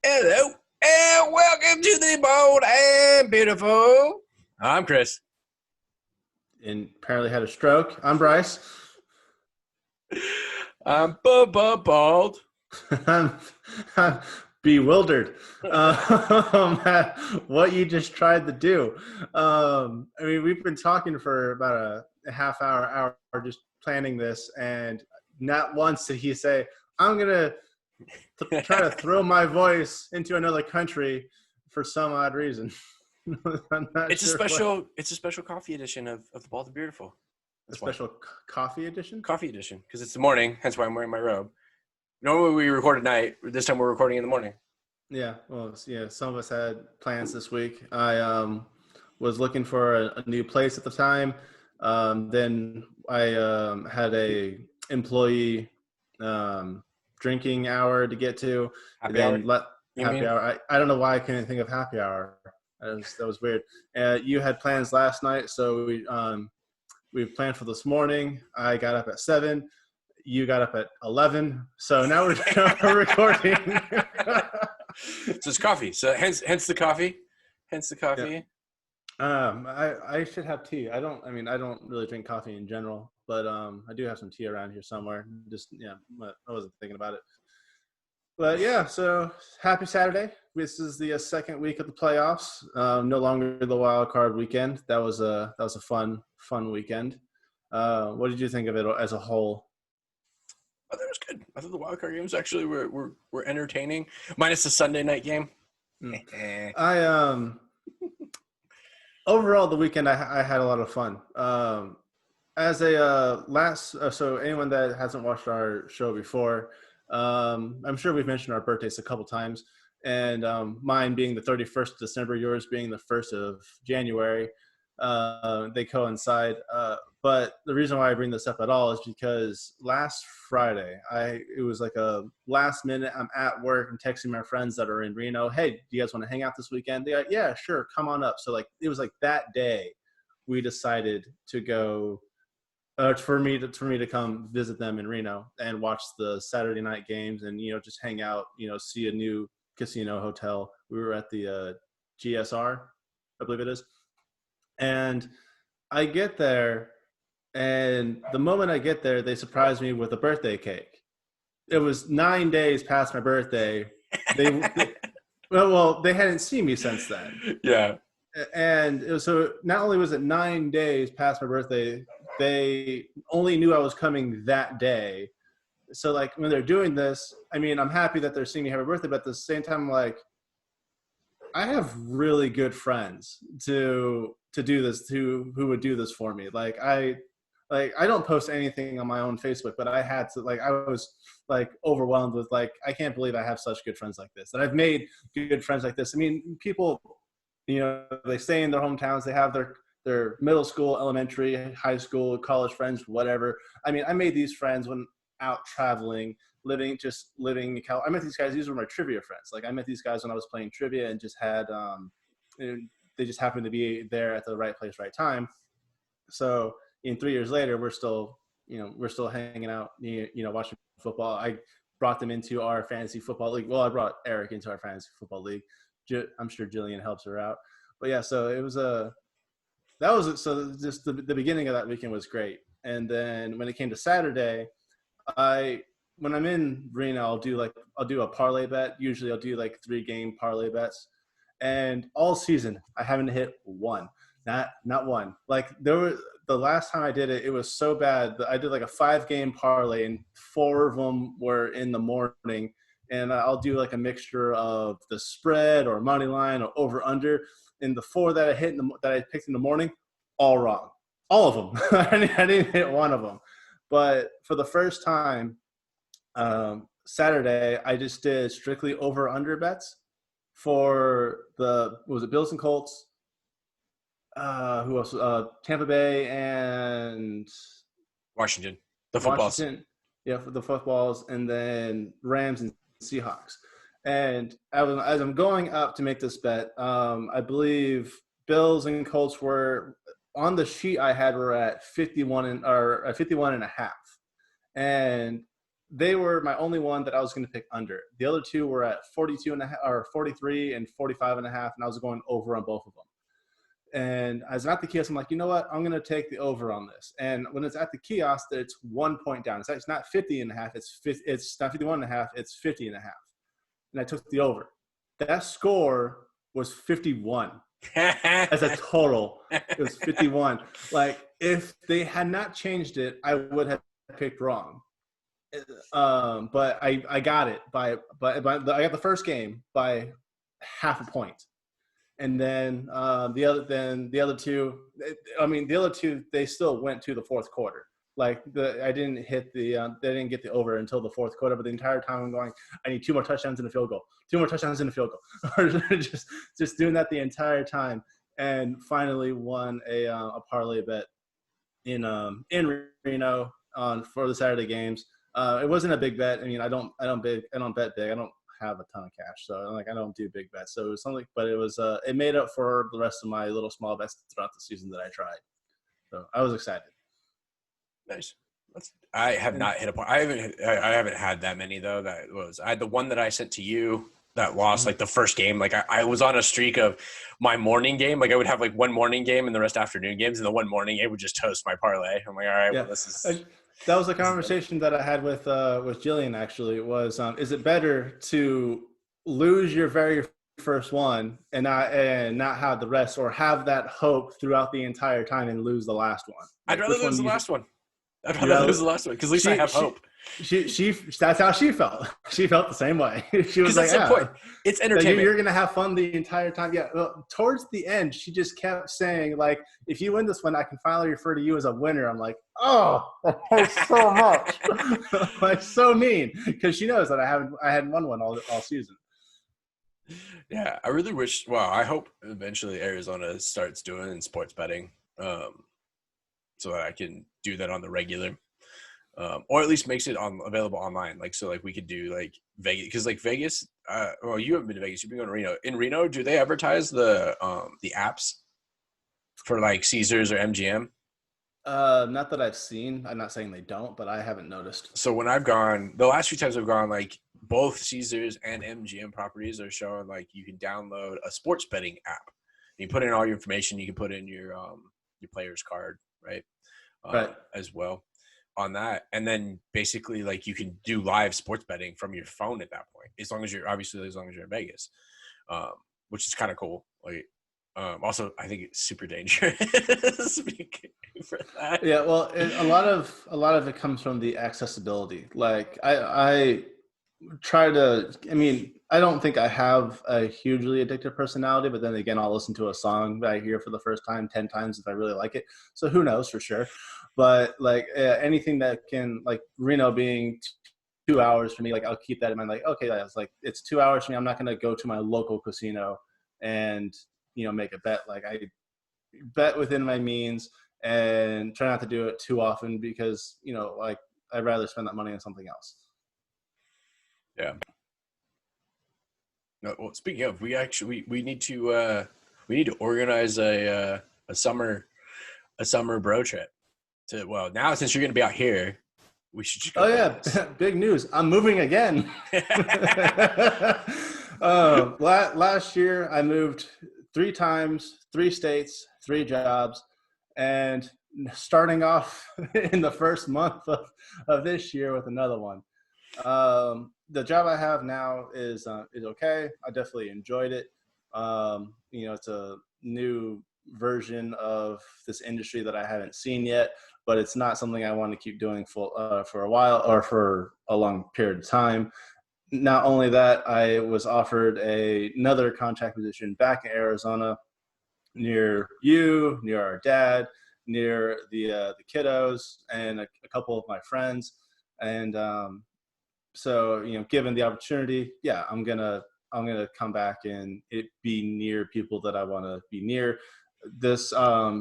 Hello, and welcome to the Bold and Beautiful. I'm Chris. And apparently had a stroke. I'm Bryce. I'm bald. I'm bewildered at what you just tried to do. We've been talking for about a half hour just planning this, and not once did he say, I'm going to try to throw my voice into another country for some odd reason. I'm not It's sure a special coffee edition of the Bald and Beardiful. a special coffee edition? Coffee edition, because it's the morning, hence why I'm wearing my robe. Normally we record at night. This time we're recording in the morning. Yeah, well, yeah. Some of us had plans this week. I was looking for a new place at the time. Then I had a employee drinking hour to get to. Happy and then hour? happy hour. I don't know why I couldn't think of happy hour. That was weird. You had plans last night, so we planned for this morning. I got up at 7. You got up at 11. So now we're recording. So it's coffee. So hence the coffee. Hence the coffee. Yeah. I should have tea. I don't really drink coffee in general, but I do have some tea around here somewhere. I wasn't thinking about it. But yeah, so happy Saturday. This is the second week of the playoffs. No longer the Wildcard weekend. That was a fun weekend. What did you think of it as a whole? I thought it was good. I thought the Wildcard games actually were entertaining, minus the Sunday night game. Overall, the weekend I had a lot of fun. So anyone that hasn't watched our show before, I'm sure we've mentioned our birthdays a couple times, and mine being the 31st of December, yours being the 1st of January. They coincide. But the reason why I bring this up at all is because last Friday, it was like a last minute, I'm at work and texting my friends that are in Reno, hey, do you guys want to hang out this weekend? They're like, yeah, sure, come on up. So like it was like that day we decided to go for me to come visit them in Reno and watch the Saturday night games and just hang out, see a new casino hotel. We were at the GSR, I believe it is. And I get there, and the moment I get there, they surprise me with a birthday cake. It was 9 days past my birthday. They hadn't seen me since then. Yeah. And so not only was it 9 days past my birthday, they only knew I was coming that day. So like when they're doing this, I'm happy that they're seeing me have a birthday, but at the same time, like, I have really good friends to do this, who would do this for me. I don't post anything on my own Facebook, but I had to, I was overwhelmed with I can't believe I have such good friends like this. And I've made good friends like this. People, they stay in their hometowns, they have their middle school, elementary, high school, college friends, whatever. I made these friends when out traveling, living in Cal. I met these guys. These were my trivia friends. I met these guys when I was playing trivia and just had, they just happened to be there at the right place, right time. So 3 years later, we're still hanging out, watching football. I brought them into our fantasy football league. Well, I brought Eric into our fantasy football league. I'm sure Jillian helps her out. But yeah, so it was just the beginning of that weekend was great. And then when it came to Saturday, when I'm in Reno, I'll do a parlay bet. Usually I'll do 3-game parlay bets. And all season I haven't hit one. Not one. The last time I did it, it was so bad that I did a 5-game parlay and 4 of them were in the morning. And I'll do a mixture of the spread or money line or over under. And the 4 that I picked in the morning, all wrong. All of them. I didn't hit one of them. But for the first time, Saturday, I just did strictly over-under bets for Bills and Colts, who else? Tampa Bay and Washington, the footballs. Yeah, for the footballs, and then Rams and Seahawks. And as I'm going up to make this bet, I believe Bills and Colts were on the sheet I had were at 51 and a half. And they were my only one that I was going to pick under. The other two were at 42 and a half, or 43 and 45 and a half, and I was going over on both of them. And as I'm at the kiosk, I'm like, you know what? I'm going to take the over on this. And when it's at the kiosk, it's 1 point down. It's not 50 and a half. It's not 51 and a half. It's 50 and a half. And I took the over. That score was 51 as a total. It was 51. Like, if they had not changed it, I would have picked wrong. But I got it by I got the first game by half a point. And then the other two, they still went to the fourth quarter. Like, I didn't hit they didn't get the over until the fourth quarter. But the entire time I'm going, I need 2 more touchdowns and a field goal. 2 more touchdowns and a field goal. Or just doing that the entire time. And finally won a parlay bet in Reno for the Saturday games. It wasn't a big bet. I mean, I don't bet big. I don't have a ton of cash, so I don't do big bets. So it was something, but it was it made up for the rest of my little small bets throughout the season that I tried. So I was excited. Nice. I have not hit a point. I haven't had that many though. I had the one that I sent to you that lost like the first game. Like I was on a streak of my morning game. Like I would have like one morning game and the rest afternoon games, and the one morning game would just toast my parlay. I'm like, all right, well, this is. That was a conversation that I had with Jillian. Actually, was is it better to lose your very first one and not have the rest, or have that hope throughout the entire time and lose the last one? I'd rather lose the last one. I'd rather lose the last one because at least I have hope. She that's how she felt. She felt the same way. She was like, that's the point. It's entertainment. You're gonna have fun the entire time. Yeah. Well, towards the end, she just kept saying, like, if you win this one, I can finally refer to you as a winner. I'm like, oh, that hurts so much. Like, so mean, because she knows that I hadn't won one all season. Yeah, I really wish. Well, I hope eventually Arizona starts doing sports betting, so that I can do that on the regular. Or at least makes it available online. Like, so like we could do like Vegas, because like Vegas, well, you haven't been to Vegas, you've been going to Reno. In Reno, do they advertise the apps for like Caesars or MGM? Not that I've seen. I'm not saying they don't, but I haven't noticed. So when I've gone, the last few times I've gone, like both Caesars and MGM properties are showing like you can download a sports betting app. You put in all your information. You can put in your player's card, right? Right. As well. On that, and then basically like you can do live sports betting from your phone at that point, as long as you're in Vegas, which is kind of cool. Like, also I think it's super dangerous for that. Yeah, well, a lot of it comes from the accessibility. Like I try to. I mean, I don't think I have a hugely addictive personality, but then again, I'll listen to a song that I hear for the first time 10 times if I really like it. So who knows for sure. But like anything that can, like Reno being 2 hours for me, like I'll keep that in mind. Like, okay, that's like it's 2 hours for me. I'm not going to go to my local casino and make a bet. Like I bet within my means and try not to do it too often because like I'd rather spend that money on something else. Yeah. No. Well, speaking of, we need to organize a summer bro trip. Well, now since you're going to be out here, we should just go. Oh, yeah. Big news. I'm moving again. Last year, I moved 3 times, 3 states, 3 jobs. And starting off in the first month of this year with another one. The job I have now is okay. I definitely enjoyed it. It's a new version of this industry that I haven't seen yet, but it's not something I want to keep doing for a while or for a long period of time. Not only that, I was offered another contract position back in Arizona, near you, near our dad, near the kiddos, and a couple of my friends. And so given the opportunity, yeah, I'm gonna come back and it be near people that I want to be near. This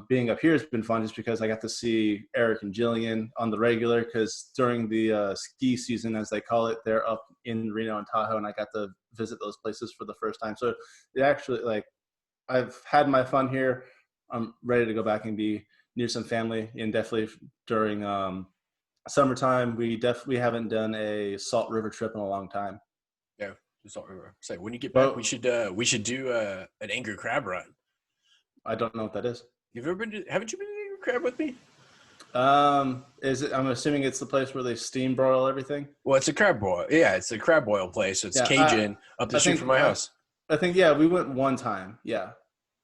being up here has been fun just because I got to see Eric and Jillian on the regular, because during the ski season, as they call it, they're up in Reno and Tahoe, and I got to visit those places for the first time. So it actually, like, I've had my fun here. I'm ready to go back and be near some family, and definitely during summertime, we definitely haven't done a Salt River trip in a long time. Yeah, Salt River. Say when you get back, But we should do an angry crab run. I don't know what that is. You've ever been to? Haven't you been to angry crab with me? Is it? I'm assuming it's the place where they steam broil everything. Well, it's a crab boil. Yeah, it's a crab boil place. It's Yeah, Cajun up the street from my house. I think yeah, we went one time. Yeah,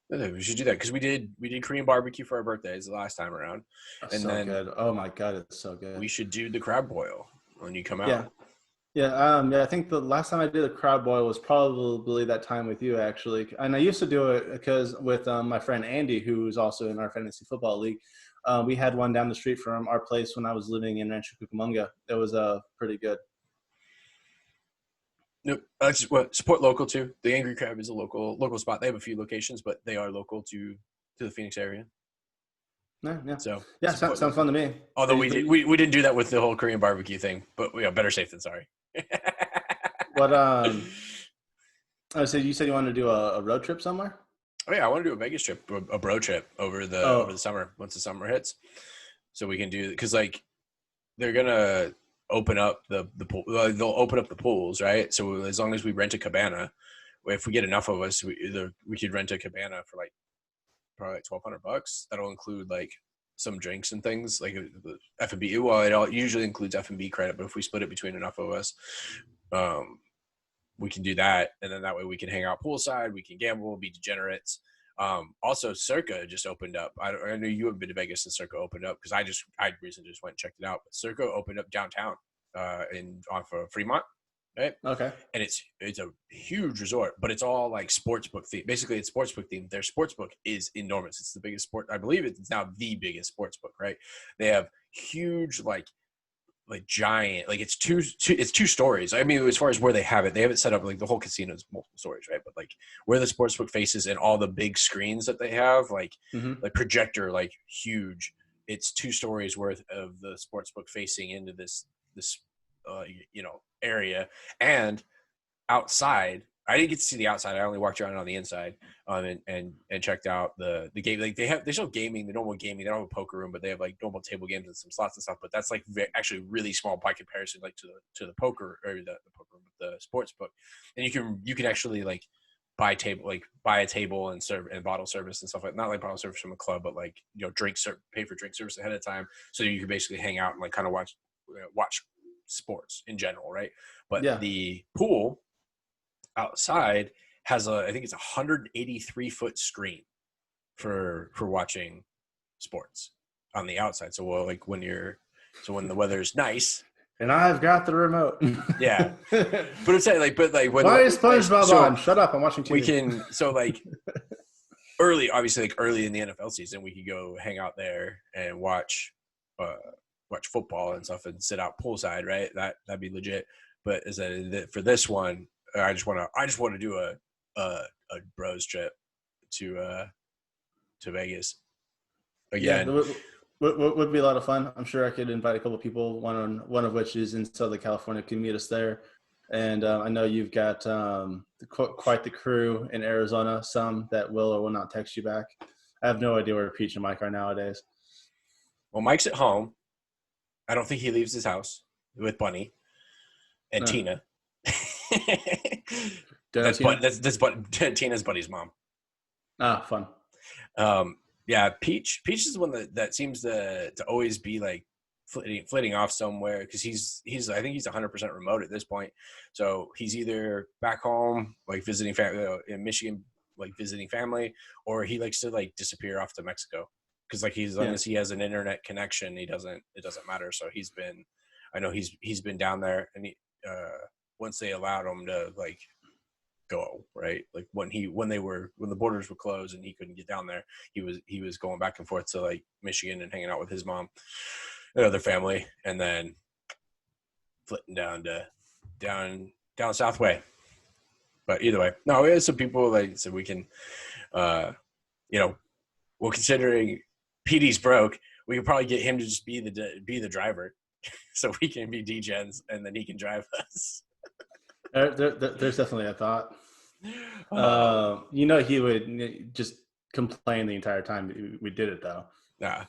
Yeah, we should do that because we did Korean barbecue for our birthdays the last time around, and so then good. Oh my god, it's so good. we should do the crab boil when you come out. Yeah. Yeah, I think the last time I did a crab boil was probably that time with you, actually. And I used to do it because with my friend Andy, who is also in our fantasy football league, we had one down the street from our place when I was living in Rancho Cucamonga. It was pretty good. Nope. Support local too. The Angry Crab is a local spot. They have a few locations, but they are local to the Phoenix area. Yeah. So yeah, sounds fun to me. Although we didn't do that with the whole Korean barbecue thing, but better safe than sorry. What so you said you wanted to do a road trip somewhere? Oh yeah, I want to do a Vegas trip, a bro trip over the summer once the summer hits, so we can do because like they're gonna open up the pool. They'll open up the pools, right? So as long as we rent a cabana, if we get enough of us, we could rent a cabana for like probably like $1,200. That'll include like some drinks and things like the F&B. Well, it usually includes F&B credit, but if we split it between enough of us, we can do that, and then that way we can hang out poolside, we can gamble, be degenerates. Also, Circa just opened up. I know you haven't been to Vegas since Circa opened up because I recently just went and checked it out. But Circa opened up downtown off of Fremont, right? Okay. And it's a huge resort, but it's all like sportsbook theme. Basically, it's sportsbook themed. Their sportsbook is enormous. It's the biggest sport. I believe it's now the biggest sportsbook, right? They have huge like giant, like it's two stories. I mean, as far as where they have it set up like the whole casino is multiple stories, right? But like where the sportsbook faces and all the big screens that they have, like projector, like huge. It's 2 stories worth of the sportsbook facing into this area. And outside, I didn't get to see the outside. I only walked around on the inside, and checked out the game. Like they still have gaming, the normal gaming. They don't have a poker room, but they have like normal table games and some slots and stuff. But that's like actually really small by comparison, like to the poker or the poker room, the sports book. And you can actually like buy a table and serve and bottle service and stuff like not like bottle service from a club, but like pay for drink service ahead of time, so you can basically hang out and like kind of watch sports in general, right? But the pool outside has I think it's 183-foot screen for watching sports on the outside. So when the weather's nice, and I've got the remote. Yeah, but it's like when why is SpongeBob on? Shut up! I'm watching TV. We can early in the NFL season, we could go hang out there and watch football and stuff and sit out poolside, right? That'd be legit. But for this one, I just want to do a bros trip to Vegas again. Yeah, would be a lot of fun. I'm sure I could invite a couple of people. One of which is in Southern California, can meet us there. And I know you've got quite the crew in Arizona. Some that will or will not text you back. I have no idea where Peach and Mike are nowadays. Well, Mike's at home. I don't think he leaves his house with Bunny and Tina. That's Tina's buddy's mom. Ah, fun. Yeah, Peach is the one that seems to always be like flitting off somewhere because I think he's 100% remote at this point. So he's either back home like visiting family in Michigan, like visiting family, or he likes to like disappear off to Mexico because like as long as he has an internet connection, it doesn't matter. So he's been down there, and once they allowed him to like go, right, like when the borders were closed and he couldn't get down there, he was going back and forth to like Michigan and hanging out with his mom and other family, and then flitting down south way. But either way, no, we have some people like so we can well, considering PD's broke, we could probably get him to just be the driver so we can be DGens and then he can drive us. There's definitely a thought. He would just complain the entire time we did it, though. Nah,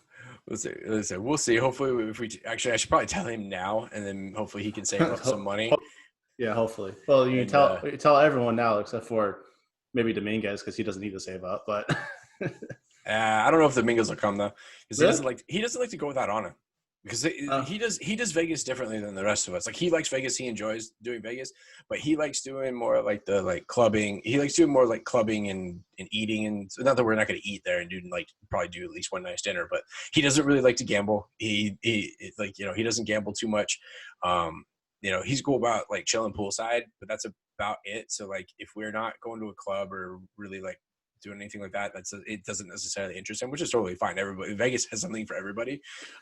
Let's see. We'll see. Hopefully, if we actually, I should probably tell him now, and then hopefully he can save up some money. Yeah, hopefully. Well, you tell everyone now except for maybe Dominguez because he doesn't need to save up. But I don't know if the Mingles will come though, because really? he doesn't like to go without Anna, because he does Vegas differently than the rest of us. Like he likes Vegas, he enjoys doing Vegas, but he likes doing more like the clubbing. He likes doing more like clubbing and eating, and so not that we're not going to eat there and do probably do at least one nice dinner, but he doesn't really like to gamble. He he doesn't gamble too much. He's cool about like chilling poolside, but that's about it. So like if we're not going to a club or really like doing anything like that, it doesn't necessarily interest him, which is totally fine. Everybody, Vegas has something for everybody.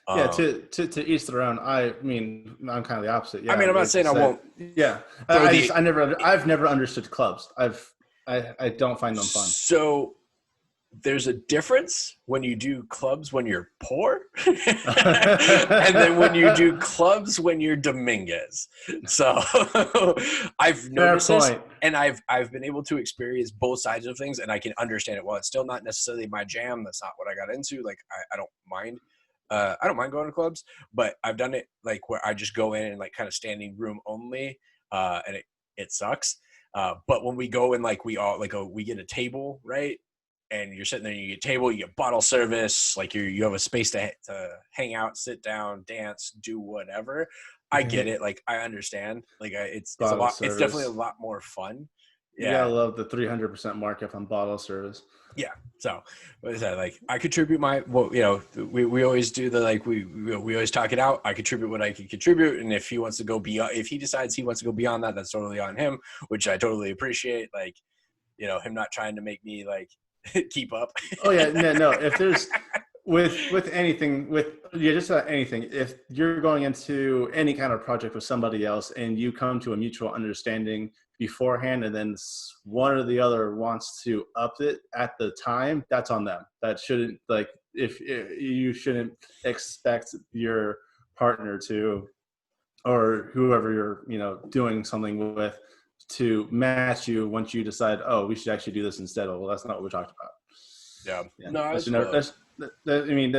Yeah, to each their own. I mean, I'm kind of the opposite. Yeah, I mean, I'm not saying I won't. Yeah, I've never understood clubs. I don't find them fun. So there's a difference when you do clubs when you're poor and then when you do clubs when you're Dominguez. So I've noticed this, and I've been able to experience both sides of things, and I can understand it. While it's still not necessarily my jam, that's not what I got into. Like I don't mind. I don't mind going to clubs, but I've done it like where I just go in and like kind of standing room only, and it sucks. But when we go in, like we get a table, right? And you're sitting there, you get a table, you get bottle service, like you have a space to hang out, sit down, dance, do whatever. I get it. Like I understand. Like it's a lot. Service. It's definitely a lot more fun. Yeah, I love the 300% markup on bottle service. Yeah. So, what is that? Like I contribute we always do the like we always talk it out. I contribute what I can contribute, and if he wants to go beyond, if he decides he wants to go beyond that, that's totally on him, which I totally appreciate. Like, him not trying to make me like keep up. Oh yeah, no. If there's with anything, just about anything, if you're going into any kind of project with somebody else and you come to a mutual understanding beforehand, and then one or the other wants to up it at the time, that's on them. That shouldn't if you shouldn't expect your partner to, or whoever you're doing something with, to match you once you decide, oh, we should actually do this instead. Well, that's not what we talked about. Yeah. No,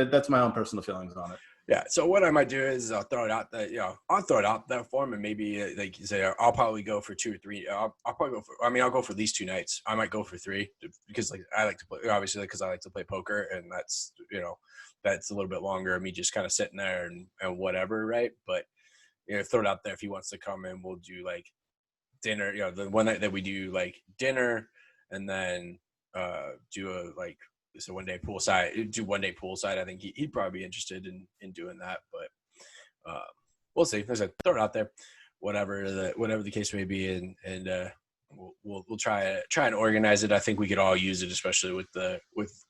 that's my own personal feelings on it. Yeah. So what I might do is I'll throw it out that form, and maybe like you say, I'll probably go for 2 or 3. I'll go for at least 2 nights. I might go for 3 because like I like to play, obviously, because I like to play poker, and that's that's a little bit longer of me just kind of sitting there and whatever, right? But throw it out there if he wants to come in, we'll do like dinner, the one night that we do like dinner, and then do a one day poolside. I think he'd probably be interested in doing that, but we'll see. As I said, throw it out there, whatever the case may be, and we'll try and organize it. I think we could all use it, especially with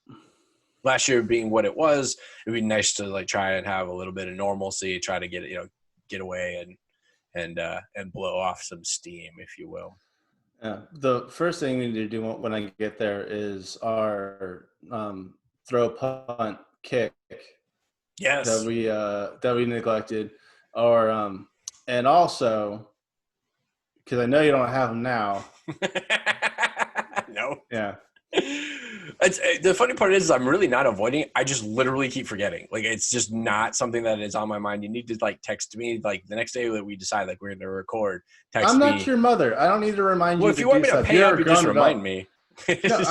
last year being what it was. It'd be nice to like try and have a little bit of normalcy, try to get away and blow off some steam, if you will. Yeah. The first thing we need to do when I get there is our throw, punt, kick. Yes. That we neglected, or and also because I know you don't have them now. No. Yeah. The funny part is I'm really not avoiding it. I just literally keep forgetting. Like it's just not something that is on my mind. You need to like text me like the next day that we decide like we're going to record. Text I'm me. not your mother. I don't need to remind you. Well, if you want me to pay up, you just remind me. No,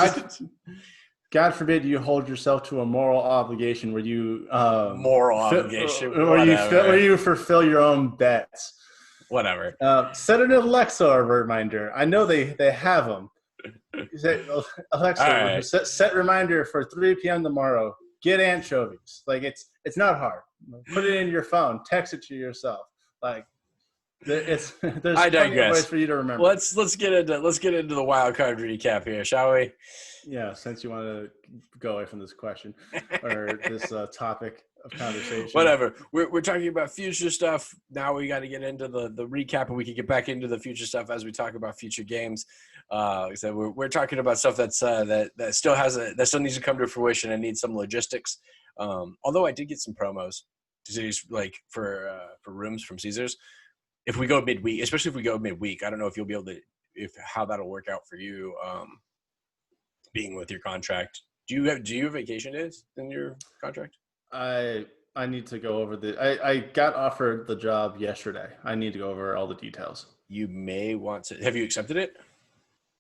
God forbid you hold yourself to a moral obligation where you where you fulfill your own bets. Whatever. Set an Alexa reminder. I know they have them. You say, Alexa, right. set reminder for 3 p.m. tomorrow. Get anchovies. Like it's not hard. Put it in your phone. Text it to yourself. Like there's plenty of ways for you to remember. Let's get into the Wildcard recap here, shall we? Yeah, since you want to go away from this question or this topic of conversation. Whatever. We're talking about future stuff. Now we got to get into the recap, and we can get back into the future stuff as we talk about future games. Like I said, we're talking about stuff that's that still needs to come to fruition and needs some logistics. Although I did get some promos like for rooms from Caesars. If we go midweek, especially if we go midweek, I don't know if you'll be able to how that'll work out for you. Being with your contract, do you have vacation days in your contract? I I need to go over I got offered the job yesterday. I need to go over all the details. You may want to. Have you accepted it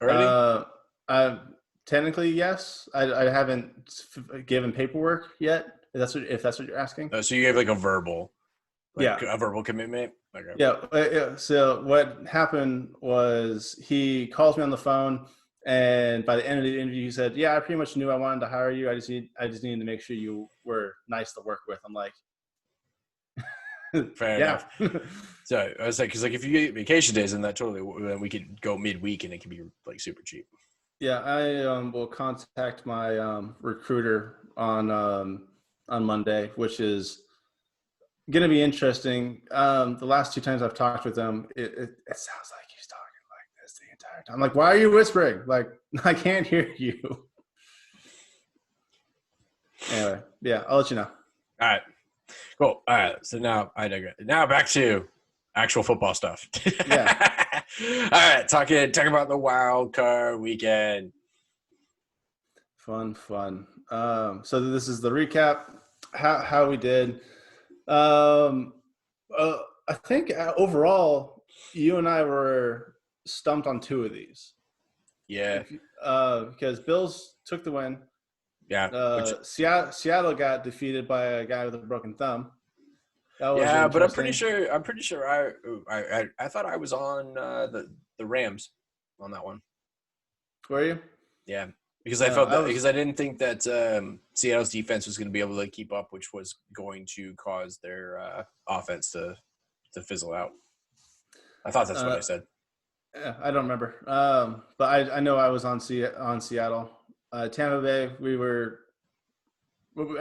already? Uh, I technically yes. I haven't given paperwork yet. If that's what you're asking. So you gave like a verbal, Yeah. commitment. Okay. Yeah. So what happened was he calls me on the phone, and by the end of the interview, he said, "Yeah, I pretty much knew I wanted to hire you. I just needed to make sure you were nice to work with." I'm like, Fair yeah. enough. So I was like, because like if you get vacation days, then then we could go midweek and it can be like super cheap. Yeah, I will contact my recruiter on Monday, which is going to be interesting. The last 2 times I've talked with him, it sounds like he's talking like this the entire time. I'm like, why are you whispering? Like, I can't hear you. Anyway, yeah, I'll let you know. All right. Cool. All right. So now I digress. Now back to actual football stuff. Yeah. All right. Talking about the wild card weekend. Fun. So this is the recap. How we did. I think overall, you and I were stumped on 2 of these. Yeah. Because Bills took the win. Yeah. Seattle got defeated by a guy with a broken thumb. Yeah, but I'm pretty sure I thought I was on the Rams on that one. Were you? Yeah. Because I felt because I didn't think that Seattle's defense was going to be able to keep up, which was going to cause their offense to fizzle out. I thought that's what I said. Yeah, I don't remember. But I know I was on Seattle. Tampa Bay, I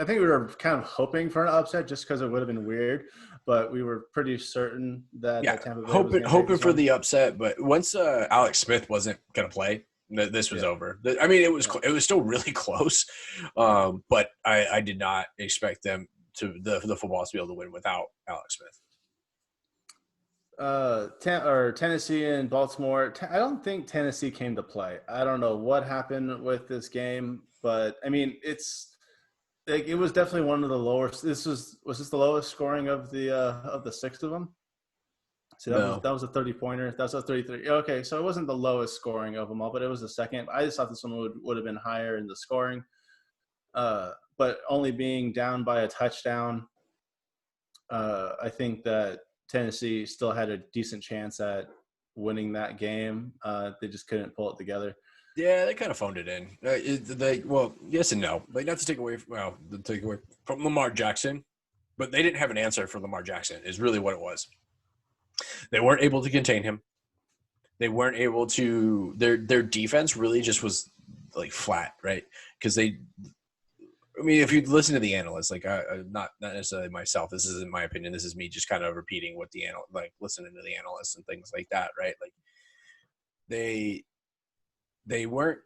think we were kind of hoping for an upset just because it would have been weird, but we were pretty certain that Tampa Bay hoping for the upset. But once Alex Smith wasn't going to play, this was over. I mean, it was still really close, but I did not expect them the footballs to be able to win without Alex Smith. Tennessee and Baltimore. I don't think Tennessee came to play. I don't know what happened with this game, but I mean, it was definitely one of the lowest. Was this the lowest scoring of the 6 of them? So that was a 30-pointer. That was a 33. Okay, so it wasn't the lowest scoring of them all, but it was the second. I just thought this one would have been higher in the scoring, but only being down by a touchdown. I think that Tennessee still had a decent chance at winning that game. They just couldn't pull it together. Yeah, they kind of phoned it in. Yes and no. Like, not to take away from Lamar Jackson, but they didn't have an answer for Lamar Jackson is really what it was. They weren't able to contain him. They weren't able to – their defense really just was, like, flat, right? Because if you listen to the analysts, like not necessarily myself, this isn't my opinion. This is me just kind of repeating what listening to the analysts and things like that, right? Like they weren't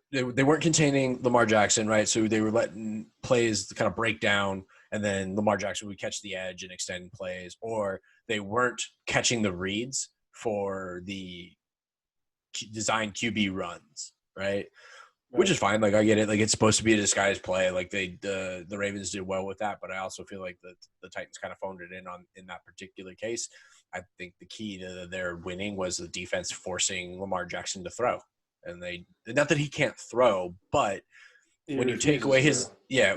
containing Lamar Jackson, right? So they were letting plays kind of break down, and then Lamar Jackson would catch the edge and extend plays, or they weren't catching the reads for the designed QB runs, right? Which is fine. Like, I get it. Like, it's supposed to be a disguised play. Like, the Ravens did well with that, but I also feel like the Titans kind of phoned it in that particular case. I think the key to their winning was the defense forcing Lamar Jackson to throw. And not that he can't throw, but when you take away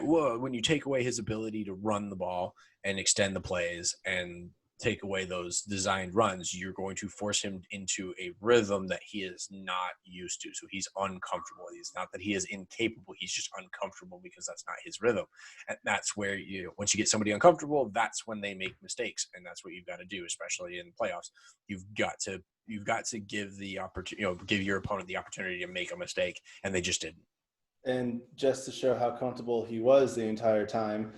when you take away his ability to run the ball and extend the plays and take away those designed runs, you're going to force him into a rhythm that he is not used to. So he's uncomfortable. It's not that he is incapable. He's just uncomfortable because that's not his rhythm. And that's where once you get somebody uncomfortable, that's when they make mistakes. And that's what you've got to do, especially in playoffs. You've got to give the opportunity, give your opponent the opportunity to make a mistake. And they just didn't. And just to show how comfortable he was the entire time,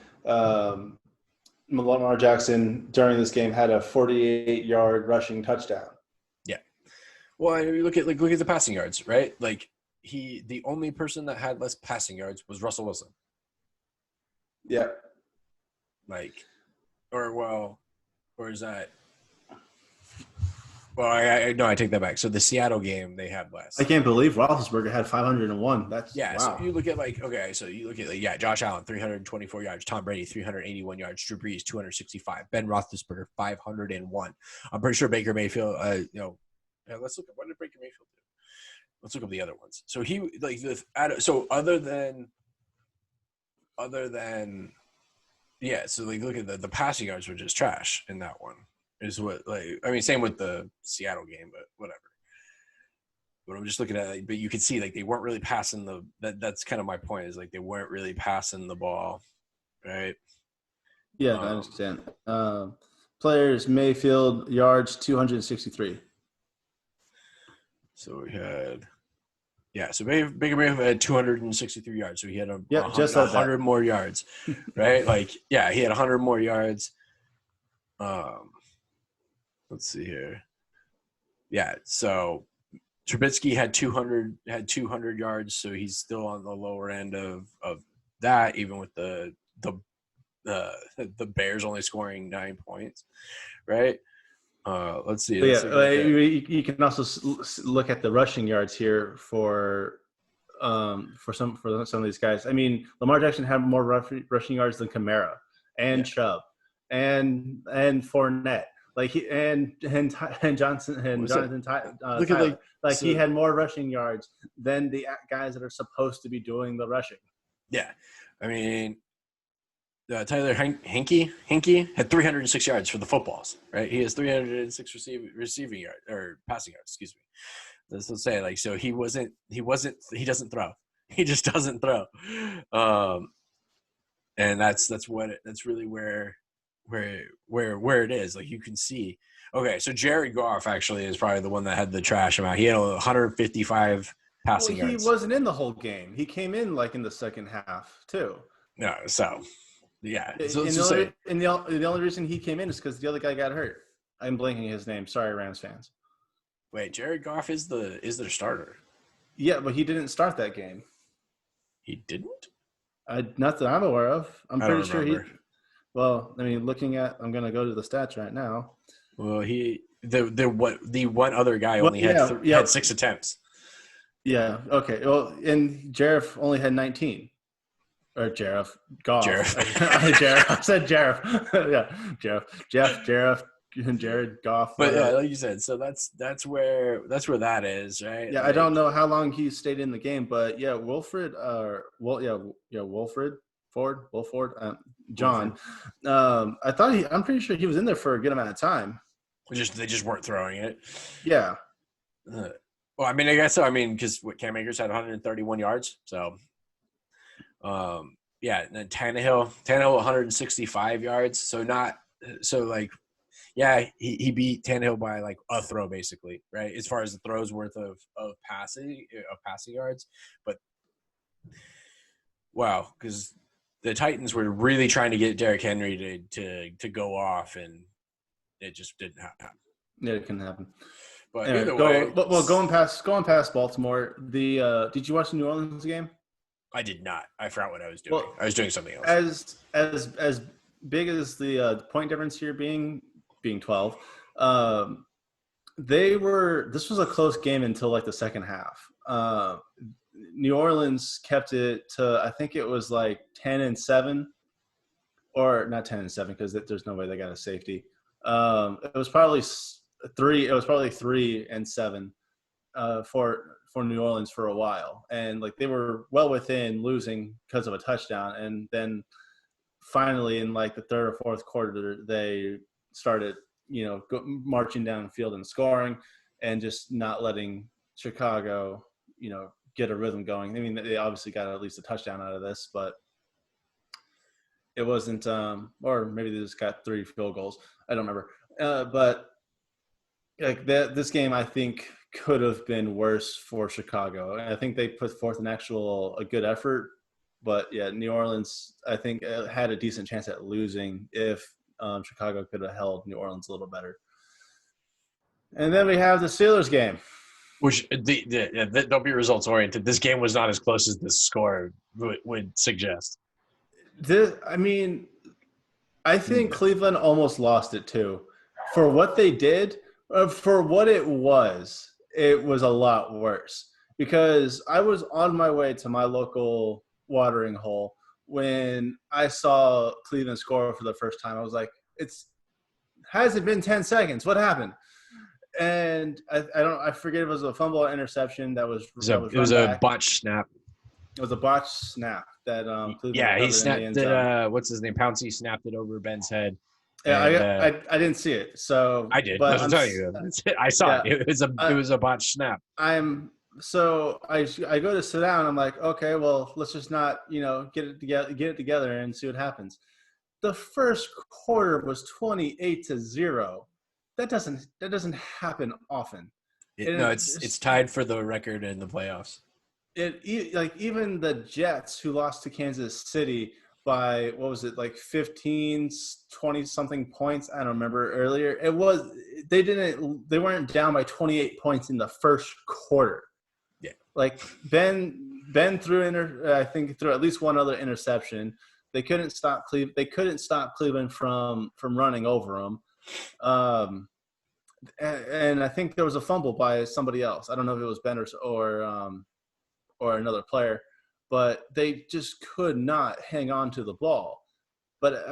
Lamar Jackson during this game had a 48-yard rushing touchdown. Yeah. Well, you look at the passing yards, right? Like, the only person that had less passing yards was Russell Wilson. Yeah. Like, or is that? Well, I no, I take that back. So the Seattle game they had less. I can't believe Roethlisberger had 501. That's Yeah, wow. so you look at Josh Allen 324 yards, Tom Brady 381 yards, Drew Brees 265, Ben Roethlisberger 501. I'm pretty sure Baker Mayfield. Let's look at what did Baker Mayfield do. Let's look up the other ones. So he other than so like look at the passing yards were just trash in that one. Is what same with the Seattle game, but whatever. But I'm just looking at it, but you can see like they weren't really passing that's kind of my point is like they weren't really passing the ball, right? Yeah, I understand. Players Mayfield yards 263. So we had so Baker Mayfield had 263 yards, so he had just 100 more yards, right? He had 100 more yards. Let's see here. Yeah, so Trubisky had 200 yards, so he's still on the lower end of that, even with the Bears only scoring 9 points, right? Let's see. You can also look at the rushing yards here for some of these guys. I mean, Lamar Jackson had more rushing yards than Kamara and Chubb and Fournette. And Johnson and Jonathan Tyler. He had more rushing yards than the guys that are supposed to be doing the rushing. Yeah, I mean, Tyler Hinkie had 306 yards for the footballs. Right, he has 306 receiving yards or passing yards. Excuse me. Let's say so he doesn't throw. He just doesn't throw. And that's really where it is. Like you can see. Okay, so Jared Goff actually is probably the one that had the trash amount. He had 155 passing yards. He wasn't in the whole game. He came in in the second half too. No, so yeah. So the only reason he came in is because the other guy got hurt. I'm blanking his name. Sorry, Rams fans. Wait, Jared Goff is their starter. Yeah, but he didn't start that game. He didn't? Not that I'm aware of. I'm pretty sure he. Well, I mean, I'm going to go to the stats right now. Well, the one other guy only had 6 attempts. Yeah. Okay. Well, and Jaref only had 19. Or Jaref. Goff. Jaref. I said Jaref. Yeah. Jaref, and Jared Goff. But like you said, so that's where that is, right? Yeah, I don't know how long he stayed in the game, but yeah, Wilford. John. I'm pretty sure he was in there for a good amount of time. They just weren't throwing it. Yeah. Well, I mean, I guess so. I mean, because Cam Akers had 131 yards, so and then Tannehill 165 yards. He beat Tannehill by a throw basically, right? As far as the throws worth of passing yards, but wow, because the Titans were really trying to get Derrick Henry to go off, and it just didn't happen. Yeah, it can happen. But anyway, going past Baltimore, did you watch the New Orleans game? I did not. I forgot what I was doing. I was doing something else. As big as the point difference here being 12, this was a close game until the second half. New Orleans kept it to, I think it was 10-7, or not 10-7 because there's no way they got a safety. It was probably 3. It was probably 3-7 for New Orleans for a while, and they were well within losing because of a touchdown, and then finally in the third or fourth quarter they started marching down the field and scoring, and just not letting Chicago get a rhythm going. I mean, they obviously got at least a touchdown out of this, but it wasn't or maybe they just got 3 field goals. I don't remember. But this game, I think, could have been worse for Chicago. I think they put forth a good effort, but yeah, New Orleans, I think, had a decent chance at losing if Chicago could have held New Orleans a little better. And then we have the Steelers game. Which they'll be results oriented. This game was not as close as the score would suggest. I think Cleveland almost lost it too. For what they did, For what it was a lot worse because I was on my way to my local watering hole when I saw Cleveland score for the first time. I was like, has it been 10 seconds? What happened? And I forget if it was a fumble or interception that was It was run a back. botch snap. It was a botched snap that Cleveland Yeah, he recovered in the snapped end it. zone. What's his name? Pouncey snapped it over Ben's head. Yeah, And I didn't see it. So, I did. but That's what I'm telling you. I saw yeah, it. It was a botched snap. I go to sit down. I'm like, okay, well, let's just not, get it together and see what happens. The first quarter was 28-0. That doesn't happen often. It's tied for the record in the playoffs. Even the Jets, who lost to Kansas City by, what was it, like 15, 20 something points, I don't remember earlier. They weren't down by 28 points in the first quarter. Yeah. Like Ben threw I think threw at least one other interception. They couldn't stop Cleveland from running over them. And I think there was a fumble by somebody else. I don't know if it was Ben or another player, but they just could not hang on to the ball. But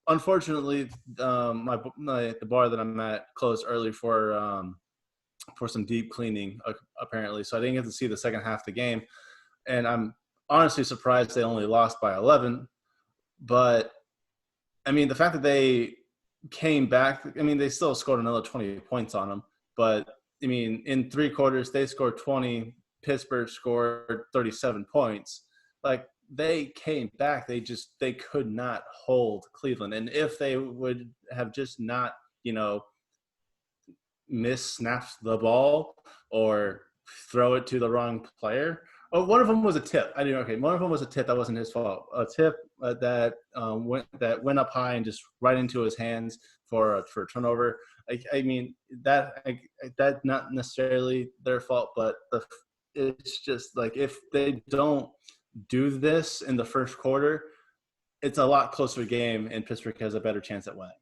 unfortunately, the bar that I'm at closed early for some deep cleaning, apparently. So I didn't get to see the second half of the game. And I'm honestly surprised they only lost by 11. But, I mean, the fact that they came back, I mean, they still scored another 20 points on them. But, I mean, in 3 quarters, they scored 20. Pittsburgh scored 37 points. Like, they came back. They could not hold Cleveland. And if they would have just not, snapped the ball or throw it to the wrong player. Oh, one of them was a tip. One of them was a tip that wasn't his fault. A tip that went up high and just right into his hands for a turnover. I mean that's not necessarily their fault, but it's just like if they don't do this in the first quarter, it's a lot closer game, and Pittsburgh has a better chance at winning.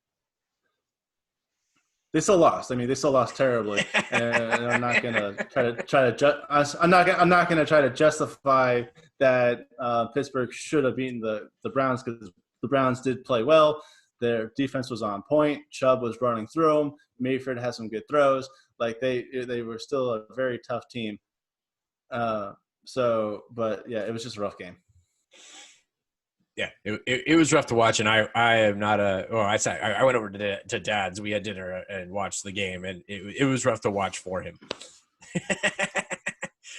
They still lost. I mean, they still lost terribly, and I'm not gonna I'm not gonna try to justify that Pittsburgh should have beaten the Browns, because the Browns did play well. Their defense was on point. Chubb was running through them. Mayfield had some good throws. Like they were still a very tough team. But yeah, it was just a rough game. Yeah, it was rough to watch, and I am not I went over to Dad's. We had dinner and watched the game, and it was rough to watch for him.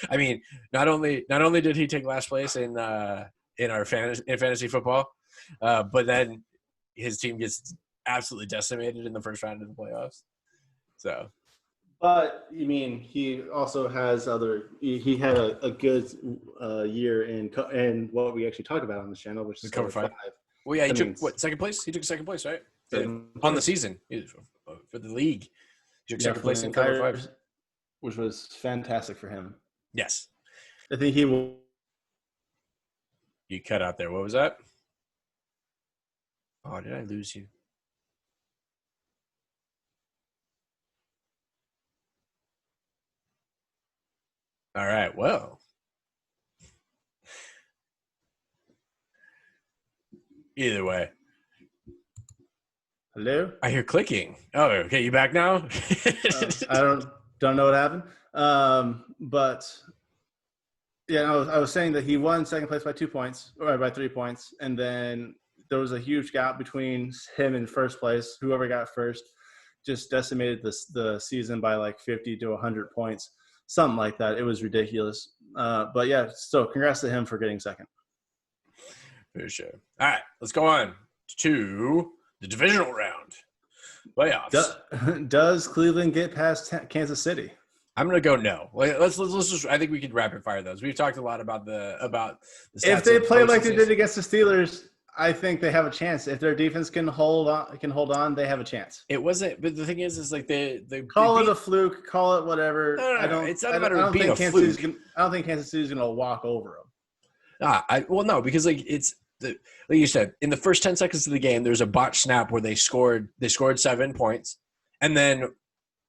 I mean, not only did he take last place in our fantasy football, but then his team gets absolutely decimated in the first round of the playoffs. So. But, I mean, he also has he had a good year in what we actually talked about on the channel, which is cover 5. Well, yeah, he took second place? He took second place, right? On the season for the league. He took second place in cover 5. Which was fantastic for him. Yes. I think he will. You cut out there. What was that? Oh, did I lose you? All right, well. Either way. Hello? I hear clicking. Oh, okay, you back now? I don't know what happened. But yeah, I was saying that he won second place by 2 points, or by 3 points, and then there was a huge gap between him and first place. Whoever got first just decimated the season by like 50 to 100 points. Something like that. It was ridiculous. But yeah, so congrats to him for getting second. For sure. All right, let's go on to the divisional round playoffs. Does Cleveland get past Kansas City? I'm gonna go no. Let's just. I think we could rapid fire those. We've talked a lot about the stats. If they play like they did against the Steelers, I think they have a chance. If their defense can hold on, they have a chance. It wasn't, but the thing is like they call it a fluke, call it whatever. No, it's not a matter of being a fluke. I don't think Kansas City's gonna walk over them. No, because like like you said, in the first 10 seconds of the game, there's a botch snap where they scored 7 points, and then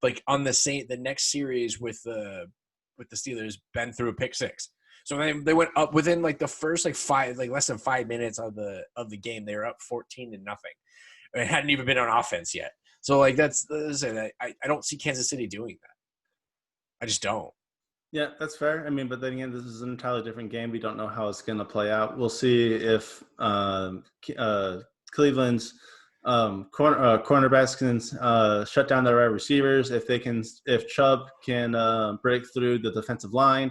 like on the next series with the Steelers, been through a pick six. So they went up within like the first less than 5 minutes of the game. They were up 14-0. It hadn't even been on offense yet. So like I don't see Kansas City doing that. I just don't. Yeah, that's fair. I mean, but then again, this is an entirely different game. We don't know how it's going to play out. We'll see if Cleveland's cornerbacks can shut down their wide receivers. If Chubb can break through the defensive line.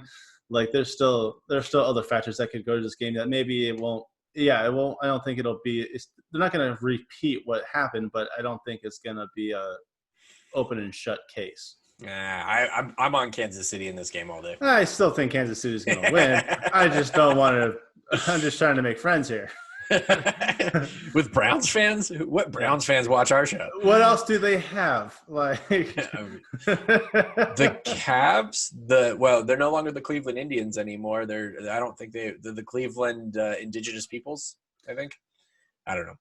Like there's still other factors that could go to this game that maybe it won't. Yeah, it won't. I don't think it'll be. They're not going to repeat what happened, but I don't think it's going to be a open and shut case. Yeah, I'm on Kansas City in this game all day. I still think Kansas City is going to win. I just don't want to. I'm just trying to make friends here. With Browns fans? What Browns fans watch our show? What else do they have? Like the Cavs? They're no longer the Cleveland Indians anymore. I don't think they're the Cleveland indigenous peoples, I think. I don't know.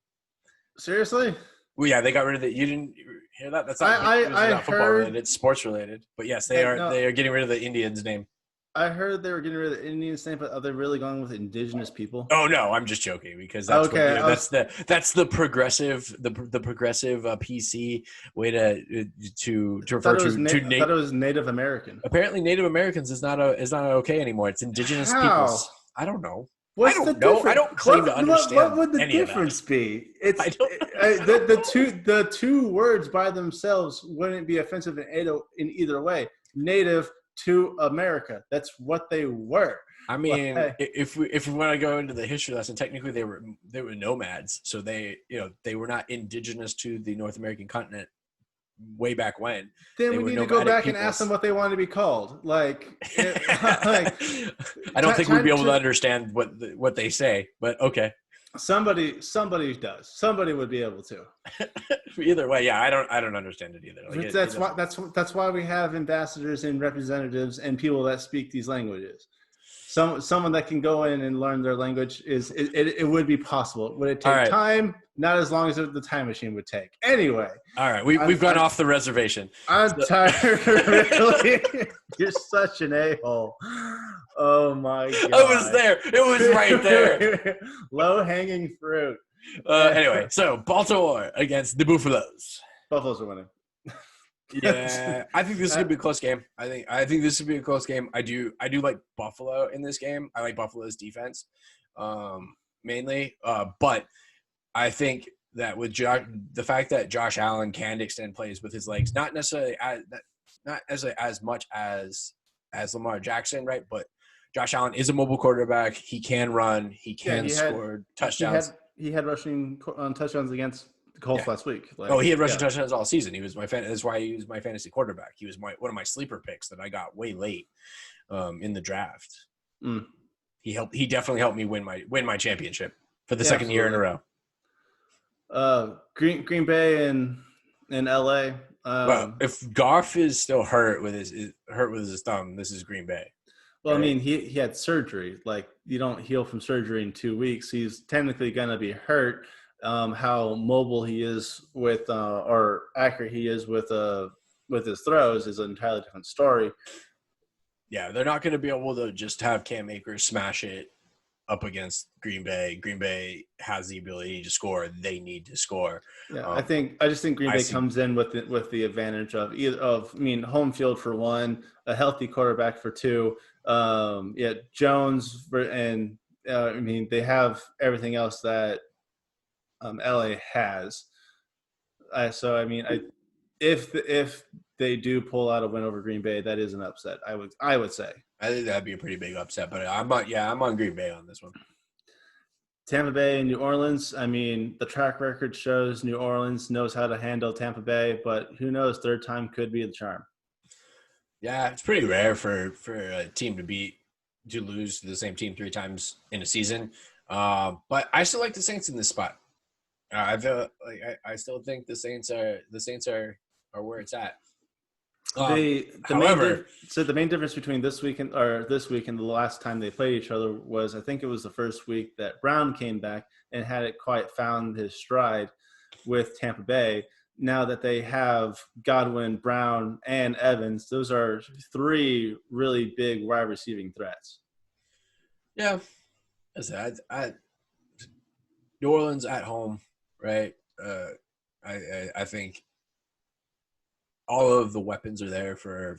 Seriously? Well, yeah, they got rid of it. You didn't hear that? That's not football related. It's sports related. But yes, they are getting rid of the Indians name. I heard they were getting rid of the Indians name, but are they really going with indigenous people? Oh no, I'm just joking because that's that's the progressive PC way to refer to. I thought it was Native American. Apparently, Native Americans is not okay anymore. It's indigenous peoples. I don't know. What's I don't know. I don't claim to understand. What would the difference be? It's the two words by themselves wouldn't be offensive in either way. Native to America. That's what they were. I mean, if we want to go into the history lesson, technically they were nomads, so they were not indigenous to the North American continent way back when. Then we need to go back and ask them what they want to be called. I don't think we'd be able to understand what they say, but okay. Somebody does. Somebody would be able to. Either way, yeah, I don't understand it either. That's why we have ambassadors and representatives and people that speak these languages. Someone that can go in and learn their language it would be possible. Would it take time? Not as long as the time machine would take. Anyway. All right, we've gone off the reservation. I'm tired. Really, you're such an a-hole. Oh my god! I was there. It was right there. Low hanging fruit. Anyway, so Baltimore against the Buffaloes. Buffaloes are winning. Yeah, I think this is gonna be a close game. I think this would be a close game. I do like Buffalo in this game. I like Buffalo's defense, mainly. But I think that with the fact that Josh Allen can extend plays with his legs, not necessarily as much as Lamar Jackson, right? But Josh Allen is a mobile quarterback. He can run. He can score touchdowns. He had rushing touchdowns against the Colts last week. He had rushing touchdowns all season. He was that's why he was my fantasy quarterback. He was one of my sleeper picks that I got way late in the draft. Mm. He definitely helped me win my championship for the second year in a row. Green Bay and LA. Well, if Goff is still hurt with his thumb, this is Green Bay. Well, right? I mean, he had surgery. Like, you don't heal from surgery in 2 weeks. He's technically going to be hurt. How mobile he is with or accurate he is with his throws is an entirely different story. Yeah, they're not going to be able to just have Cam Akers smash it up against Green Bay. Green Bay has the ability to score. They need to score. Yeah, I just think Green Bay comes in with the advantage of home field for one, a healthy quarterback for two. Jones and they have everything else that LA has. If they do pull out a win over Green Bay, that is an upset. I would say. I think that'd be a pretty big upset, but I'm on Green Bay on this one. Tampa Bay and New Orleans. I mean, the track record shows New Orleans knows how to handle Tampa Bay, but who knows? Third time could be the charm. Yeah, it's pretty rare for a team to lose to the same team 3 times in a season. But I still like the Saints in this spot. I feel like I still think the Saints are where it's at. The main difference between this week and the last time they played each other was, I think it was the first week that Brown came back and hadn't quite found his stride with Tampa Bay. now that they have Godwin, Brown, and Evans, those are 3 really big wide receiving threats. Yeah. I New Orleans at home, right? I think all of the weapons are there for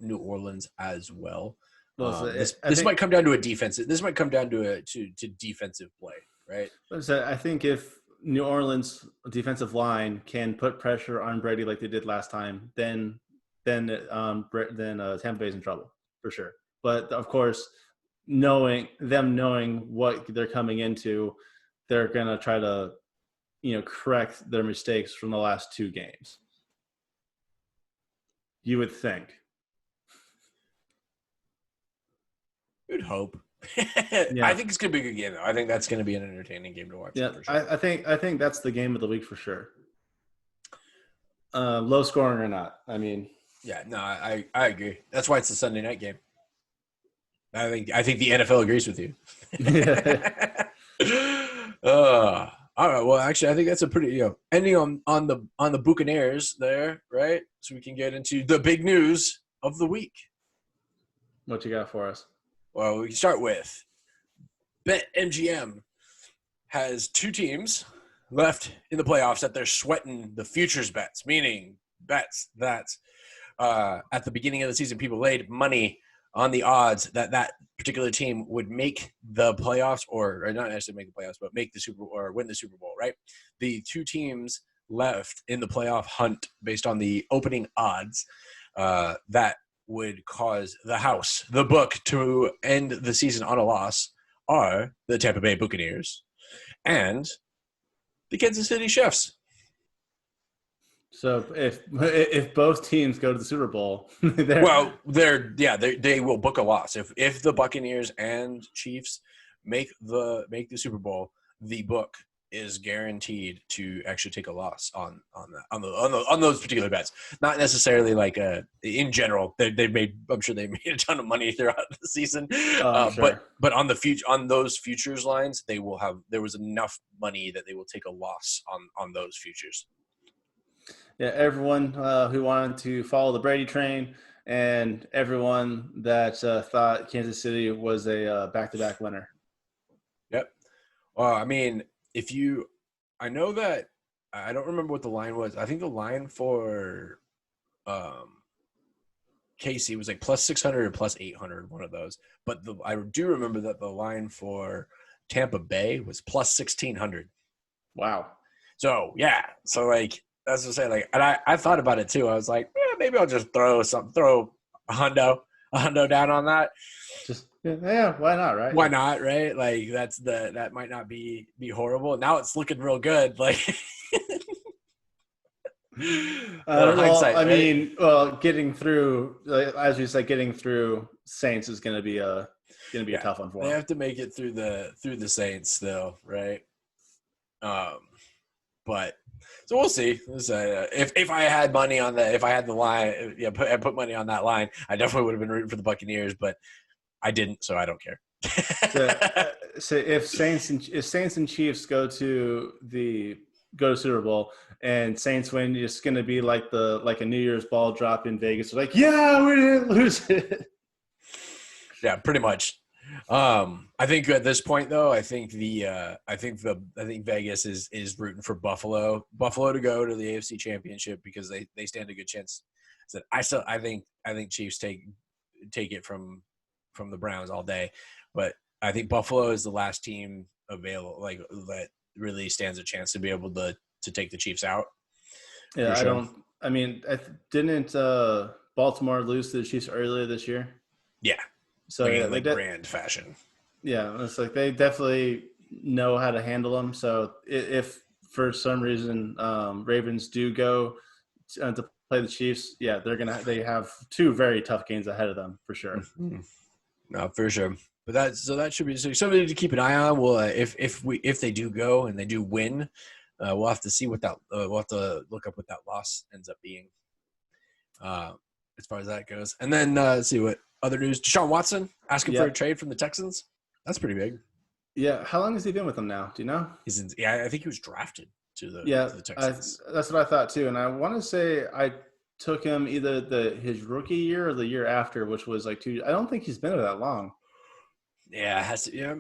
New Orleans as well. Well, This might come down to a defensive. This might come down to defensive play, right? So I think if New Orleans defensive line can put pressure on Brady like they did last time, then Tampa Bay's in trouble for sure. But of course, knowing what they're coming into, they're gonna try to, correct their mistakes from the last 2 games. You would think. You'd hope. Yeah. I think it's gonna be a good game, though. I think that's gonna be an entertaining game to watch. Yeah, for sure. I think that's the game of the week for sure. Low scoring or not, I mean. Yeah, no, I agree. That's why it's a Sunday night game. I think the NFL agrees with you. All right. Well, actually, I think that's a pretty ending on the Buccaneers there, right? So we can get into the big news of the week. What you got for us? Well, we can start with BetMGM has 2 teams left in the playoffs that they're sweating the futures bets, meaning bets that at the beginning of the season people laid money on the odds that particular team would make the playoffs, or not necessarily make the playoffs, but make the Super Bowl or win the Super Bowl, right? The 2 teams left in the playoff hunt based on the opening odds that would cause the book, to end the season on a loss are the Tampa Bay Buccaneers and the Kansas City Chiefs. So if both teams go to the Super Bowl, they will book a loss. If the Buccaneers and Chiefs make the Super Bowl, the book is guaranteed to actually take a loss on those particular bets. Not necessarily like in general. I'm sure they made a ton of money throughout the season. Sure. But on those futures lines, there was enough money that they will take a loss on those futures. Yeah, everyone who wanted to follow the Brady train, and everyone that thought Kansas City was a back-to-back winner. Yep. Well, I mean, I know that I don't remember what the line was. I think the line for KC was like plus 600 or plus 800, one of those. But I do remember that the line for Tampa Bay was plus 1,600. Wow. So, yeah. So, like, that's what I'm saying. Like, and I thought about it, too. I was like, maybe I'll just throw a hundo down on that. Why not, right? Why not, right? Like that might not be horrible. Now it's looking real good. Like hindsight, I mean, getting through, as you said, getting through Saints is going to be a tough one for them. They have to make it through the Saints still, right? But so we'll see. If I had money on if I had the line, put money on that line, I definitely would have been rooting for the Buccaneers, but I didn't, so I don't care. So if Saints and Chiefs go to Super Bowl and Saints win, it's going to be like a New Year's ball drop in Vegas. Like, yeah, we didn't lose it. Yeah, pretty much. I think at this point, though, I think Vegas is rooting for Buffalo to go to the AFC Championship because they stand a good chance. So I think Chiefs take it from the Browns all day, but I think Buffalo is the last team available that really stands a chance to be able to take the Chiefs out. Yeah, sure. Didn't Baltimore lose to the Chiefs earlier this year? Yeah. So grand fashion. Yeah, it's like they definitely know how to handle them. So if for some reason Ravens do go to play the Chiefs, yeah, they have 2 very tough games ahead of them for sure. Mm-hmm. No, for sure. But that should be something to keep an eye on. We'll if they do go and they do win, we'll have to see what that we'll have to look up what that loss ends up being. As far as that goes, and then let's see what other news. Deshaun Watson asking for a trade from the Texans. That's pretty big. Yeah, how long has he been with them now? Do you know? I think he was drafted. to Yeah, the Texans. that's what I thought too. And I want to say I took him either his rookie year or the year after, which was like 2. I don't think he's been there that long. Yeah, it has to. Yeah,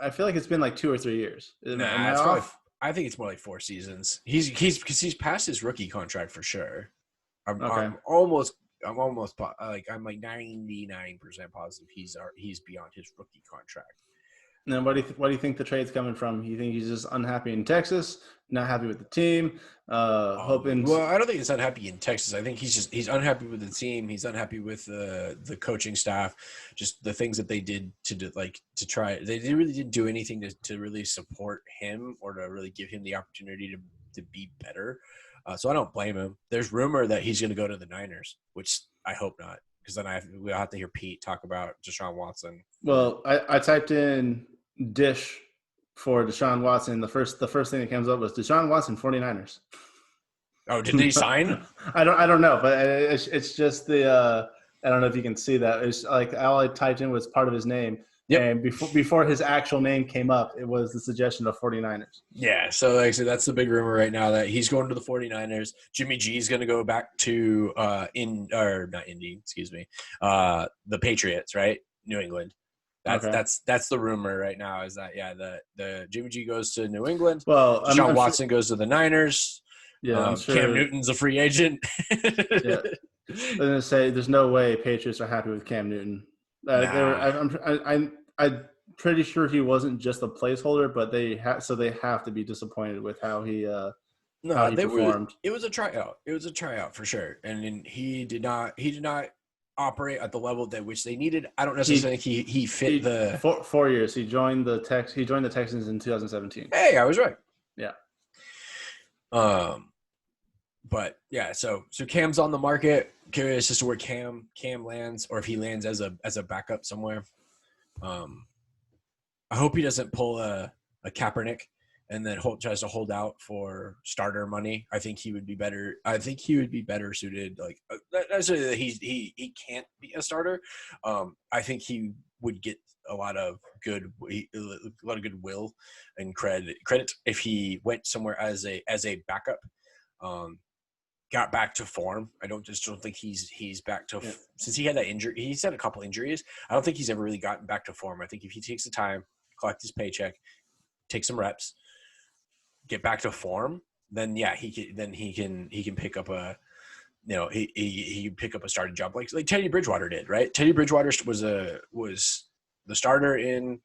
I feel like it's been like 2 or 3 years. Am nah, I it's probably. off? I think it's more like 4 seasons. He's because he's past his rookie contract for sure. I'm Okay. I'm almost I'm like 99% positive he's beyond his rookie contract. And then what do you think the trade's coming from? You think he's just unhappy in Texas, not happy with the team, hoping? Well, I don't think he's unhappy in Texas. I think he's unhappy with the team. He's unhappy with the coaching staff, just the things that they did to try. They really didn't do anything to really support him or to really give him the opportunity to be better. So I don't blame him. There's rumor that he's going to go to the Niners, which I hope not, because then we'll have to hear Pete talk about Deshaun Watson. Well, I typed in dish for Deshaun Watson. The first thing that comes up was Deshaun Watson 49ers. Oh, did he sign? I don't know, but it's just the I don't know if you can see that. It's like all I typed in was part of his name. Yep. And before his actual name came up, it was the suggestion of 49ers. Yeah, so like I said, that's the big rumor right now that he's going to the 49ers. Jimmy G is going to go back to not Indy, excuse me, the Patriots, right? New England. That's the rumor right now is that the Jimmy G goes to New England. Well, Deshaun Watson goes to the Niners. Yeah, I'm sure. Cam Newton's a free agent. Yeah. I'm gonna say there's no way Patriots are happy with Cam Newton. I'm pretty sure he wasn't just a placeholder, but they have to be disappointed with how he performed. It was a tryout. It was a tryout for sure, and he did not operate at the level that which they needed. I don't necessarily think he fit the 4 years. He joined the Texans in 2017. Hey, I was right. Yeah. But yeah, so Cam's on the market. Curious as to where Cam lands, or if he lands as a backup somewhere. I hope he doesn't pull a Kaepernick and then tries to hold out for starter money. I think he would be better. I think he would be better suited. Like not necessarily that he can't be a starter. I think he would get a lot of goodwill and credit if he went somewhere as a backup. Got back to form. I don't think he's back to since he had that injury. He's had a couple injuries. I don't think he's ever really gotten back to form. I think if he takes the time, collect his paycheck, take some reps, get back to form, then he can pick up a he can pick up a starting job like Teddy Bridgewater did, right? Teddy Bridgewater was the starter in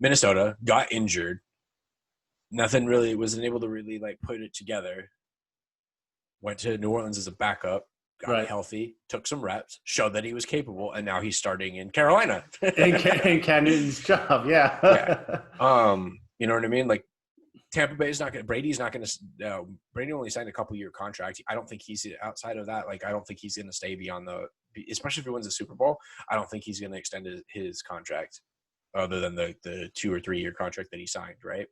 Minnesota, got injured, wasn't able to really like put it together. Went to New Orleans as a backup, got healthy, took some reps, showed that he was capable, and now he's starting in Carolina. in Cam Newton's job, yeah. You know what I mean? Like Tampa Bay is not going. Brady's not going to. Brady only signed a couple-year contract. I don't think he's outside of that. Like I don't think he's going to stay beyond especially if he wins a Super Bowl. I don't think he's going to extend his contract, other than the 2 or 3 year contract that he signed. Right.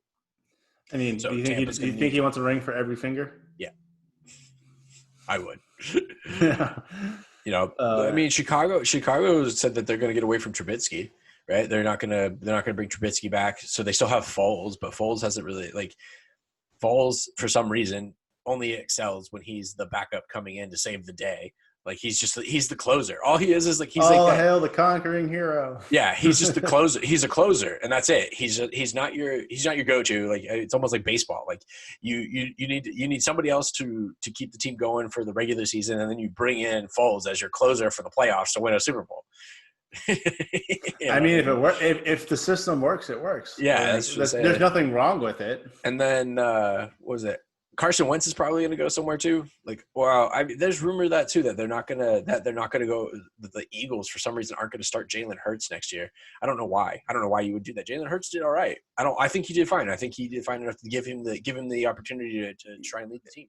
I mean, do you think he wants a ring for every finger? Yeah. I would. I mean, Chicago said that they're going to get away from Trubisky, right? They're not going to bring Trubisky back. So they still have Foles, but Foles hasn't really Foles for some reason only excels when he's the backup coming in to save the day. Like he's the closer. All he is like he's all like hail the conquering hero. Yeah, he's just the closer. He's a closer, and that's it. He's not your go-to. Like it's almost like baseball. like you need somebody else to keep the team going for the regular season, and then you bring in Foles as your closer for the playoffs to win a Super Bowl. I mean, if the system works, it works. Yeah, there's nothing wrong with it. And then what was it? Carson Wentz is probably going to go somewhere too. Like, wow, there's rumor that too that they're not going to go. The Eagles for some reason aren't going to start Jalen Hurts next year. I don't know why. I don't know why you would do that. Jalen Hurts did all right. I think he did fine. I think he did fine enough to give him the opportunity to try and lead the team.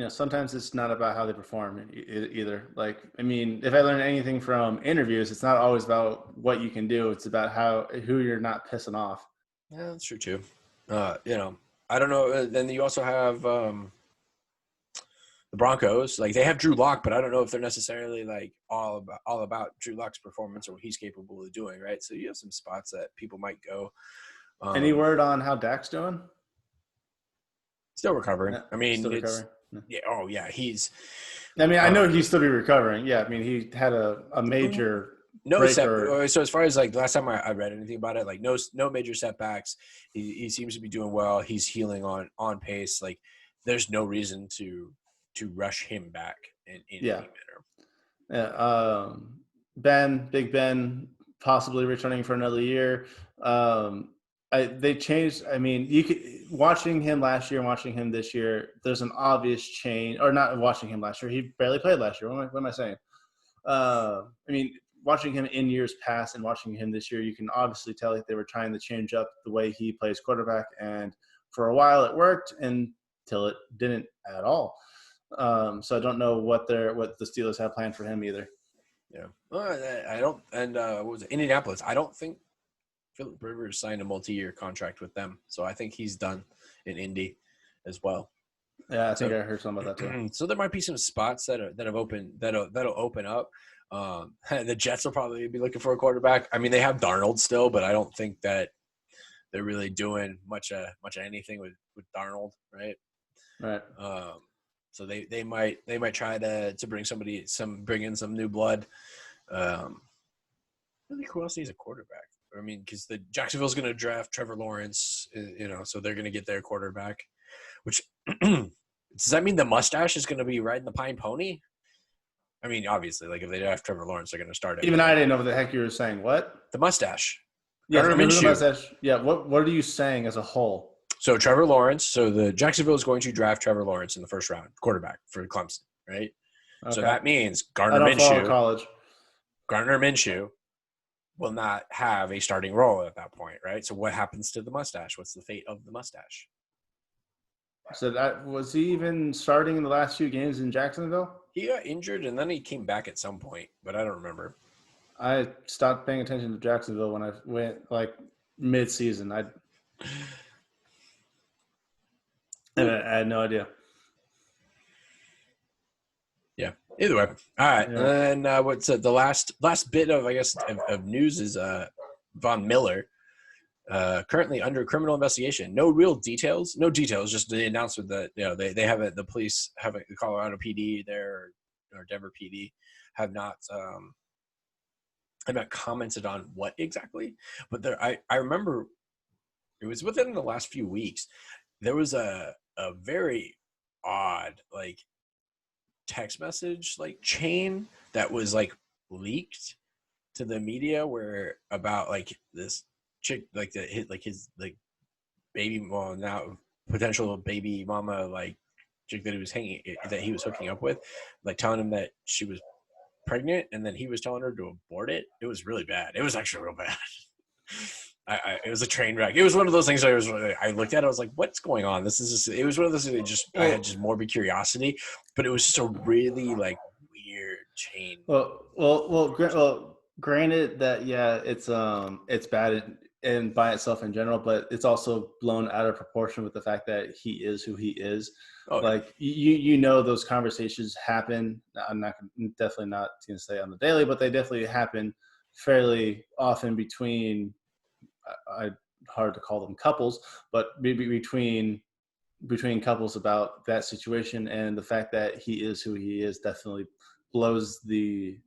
Sometimes it's not about how they perform either. Like, I mean, if I learned anything from interviews, it's not always about what you can do. It's about who you're not pissing off. Yeah, that's true too. I don't know. Then you also have the Broncos. Like they have Drew Lock, but I don't know if they're necessarily like all about Drew Lock's performance or what he's capable of doing. Right. So you have some spots that people might go. Any word on how Dak's doing? Still recovering. Yeah, I mean, still it's recovering. Yeah. yeah. Oh yeah, he's I mean, I know he's still be recovering. Yeah, I mean, he had a major no set. breaker. So as far as like the last time I read anything about it, like no major setbacks. He seems to be doing well. He's healing on pace. Like there's no reason to rush him back in any Yeah. manner. Yeah, Big Ben, possibly returning for another year. They changed. I mean, you could watching him last year and watching him this year. There's an obvious change, or not watching him last year. He barely played last year. What am I saying? I mean, watching him in years past and watching him this year, you can obviously tell that they were trying to change up the way he plays quarterback. And for a while, it worked until it didn't at all. So I don't know what the Steelers have planned for him either. Yeah, well, I don't. And what was it? Indianapolis? I don't think Philip Rivers signed a multi-year contract with them, so I think he's done in Indy as well. Yeah, I think I heard something about that too. So there might be some spots that have opened that'll open up. The Jets will probably be looking for a quarterback. I mean, they have Darnold still, but I don't think that they're really doing much of anything with Darnold, right? Right. So they might try to bring in some new blood. Really, who else needs a quarterback? I mean, because the Jacksonville's going to draft Trevor Lawrence, so they're going to get their quarterback. Which does that mean the mustache is going to be riding the pine pony? I mean, obviously, like if they draft Trevor Lawrence, they're going to start it. Even I didn't know what the heck you were saying. What? The mustache. Yeah, the mustache. Yeah. What are you saying as a whole? So Trevor Lawrence. So the Jacksonville is going to draft Trevor Lawrence in the first round, quarterback for Clemson, right? Okay. So that means Gardner Minshew will not have a starting role at that point, right? So what happens to the mustache? What's the fate of the mustache? So that was he even starting in the last few games in Jacksonville? He got injured and then he came back at some point, but I don't remember. I stopped paying attention to Jacksonville when I went like mid-season. I had no idea. Yeah. Either way. All right. Yeah. And then what's the last bit of, I guess, of news is Von Miller, currently under criminal investigation. No details, just the announcement that, they have the police have the Colorado PD there or Denver PD have not commented on what exactly, but I remember it was within the last few weeks, there was a very odd, like, text message like chain that was like leaked to the media where about like this chick like his like baby, well, now potential baby mama, like chick that he was hooking up with, like telling him that she was pregnant and then he was telling her to abort it. It was really bad. It was actually real bad. It was a train wreck. It was one of those things I looked at it, I was like, what's going on? This is just, it was one of those things I had just morbid curiosity, but it was just a really like weird chain. Well, granted that, yeah, it's bad and by itself in general, but it's also blown out of proportion with the fact that he is who he is. Like those conversations happen. I'm definitely not going to say on the daily, but they definitely happen fairly often between, hard to call them couples, but maybe between couples about that situation, and the fact that he is who he is definitely blows the